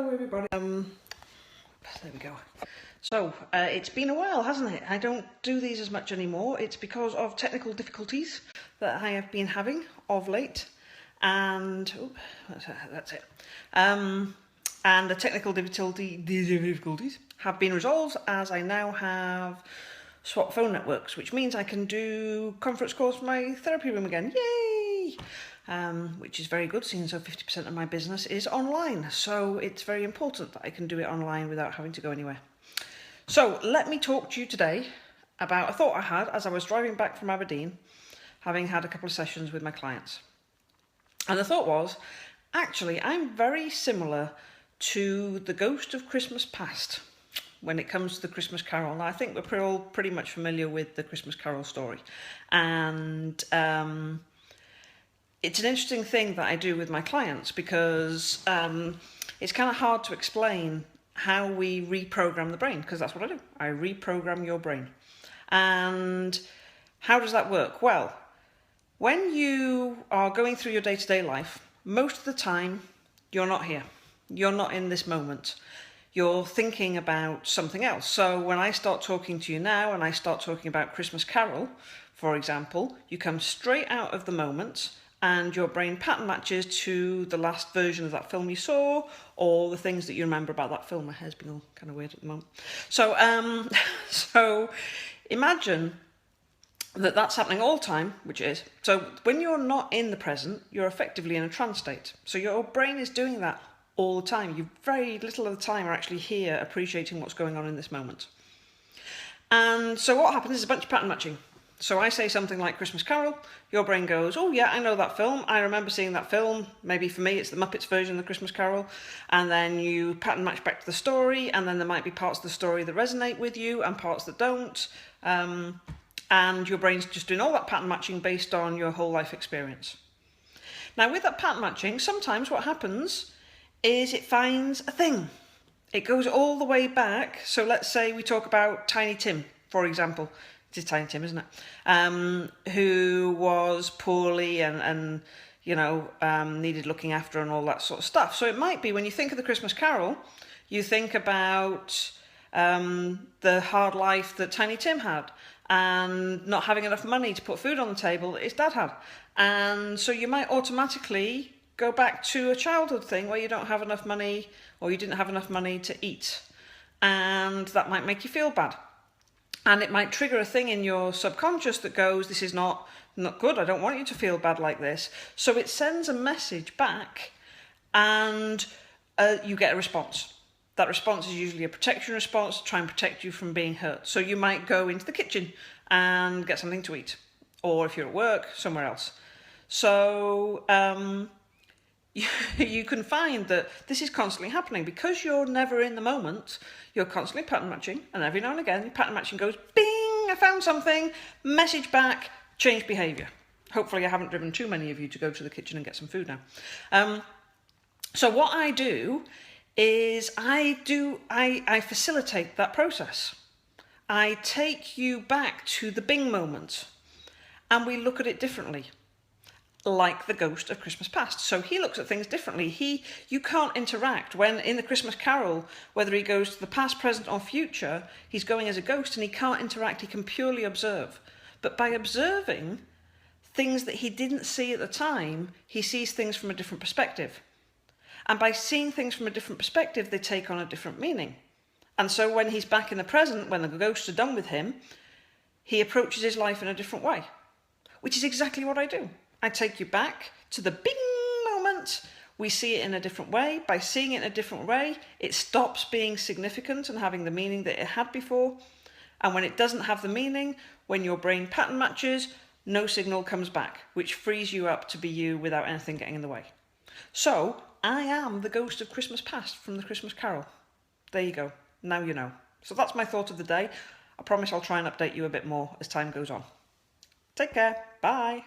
Hello everybody. There we go. So, it's been a while, hasn't it? I don't do these as much anymore. It's because of technical difficulties that I have been having of late. And, that's it. And the technical difficulties have been resolved as I now have swap phone networks, which means I can do conference calls from my therapy room again. Yay! Which is very good, seeing so 50% of my business is online. So it's very important that I can do it online without having to go anywhere. So let me talk to you today about a thought I had as I was driving back from Aberdeen, having had a couple of sessions with my clients. And the thought was, actually, I'm very similar to the ghost of Christmas past when it comes to the Christmas Carol. Now, I think we're all pretty much familiar with the Christmas Carol story. And it's an interesting thing that I do with my clients because it's kind of hard to explain how we reprogram the brain, because that's what I do. I reprogram your brain. And how does that work? Well, when you are going through your day-to-day life, most of the time you're not here. You're not in this moment. You're thinking about something else. So when I start talking to you now and I start talking about Christmas Carol, for example, you come straight out of the moment and your brain pattern matches to the last version of that film you saw or the things that you remember about that film. My hair's been all kind of weird at the moment. So, so imagine that that's happening all the time, which it is. So when you're not in the present, you're effectively in a trance state. So your brain is doing that all the time. You very little of the time are actually here appreciating what's going on in this moment. And so what happens is a bunch of pattern matching. So I say something like Christmas Carol, your brain goes, oh yeah, I know that film, I remember seeing that film, maybe for me it's the Muppets version of the Christmas Carol, and then you pattern match back to the story, and then there might be parts of the story that resonate with you and parts that don't, and your brain's just doing all that pattern matching based on your whole life experience. Now with that pattern matching, sometimes what happens is it finds a thing. It goes all the way back, so let's say we talk about Tiny Tim, for example. It is Tiny Tim, isn't it? Who was poorly and you know, needed looking after and all that sort of stuff. So it might be when you think of the Christmas Carol, you think about the hard life that Tiny Tim had and not having enough money to put food on the table that his dad had. And so you might automatically go back to a childhood thing where you don't have enough money or you didn't have enough money to eat. And that might make you feel bad. And it might trigger a thing in your subconscious that goes, this is not good, I don't want you to feel bad like this. So it sends a message back and you get a response. That response is usually a protection response to try and protect you from being hurt. So you might go into the kitchen and get something to eat. Or if you're at work, somewhere else. So you can find that this is constantly happening because you're never in the moment. You're constantly pattern matching, and every now and again, your pattern matching goes, bing, I found something, message back, change behaviour. Hopefully I haven't driven too many of you to go to the kitchen and get some food now. So what I do is I facilitate that process. I take you back to the bing moment, and we look at it differently. Like the ghost of Christmas past. So he looks at things differently. You can't interact when in the Christmas Carol, whether he goes to the past, present or future, he's going as a ghost and he can't interact, he can purely observe. But by observing things that he didn't see at the time, he sees things from a different perspective. And by seeing things from a different perspective, they take on a different meaning. And so when he's back in the present, when the ghosts are done with him, he approaches his life in a different way, which is exactly what I do. I take you back to the bing moment. We see it in a different way. By seeing it in a different way, it stops being significant and having the meaning that it had before. And when it doesn't have the meaning, when your brain pattern matches, no signal comes back, which frees you up to be you without anything getting in the way. So I am the ghost of Christmas past from the Christmas Carol. There you go. Now you know. So that's my thought of the day. I promise I'll try and update you a bit more as time goes on. Take care. Bye.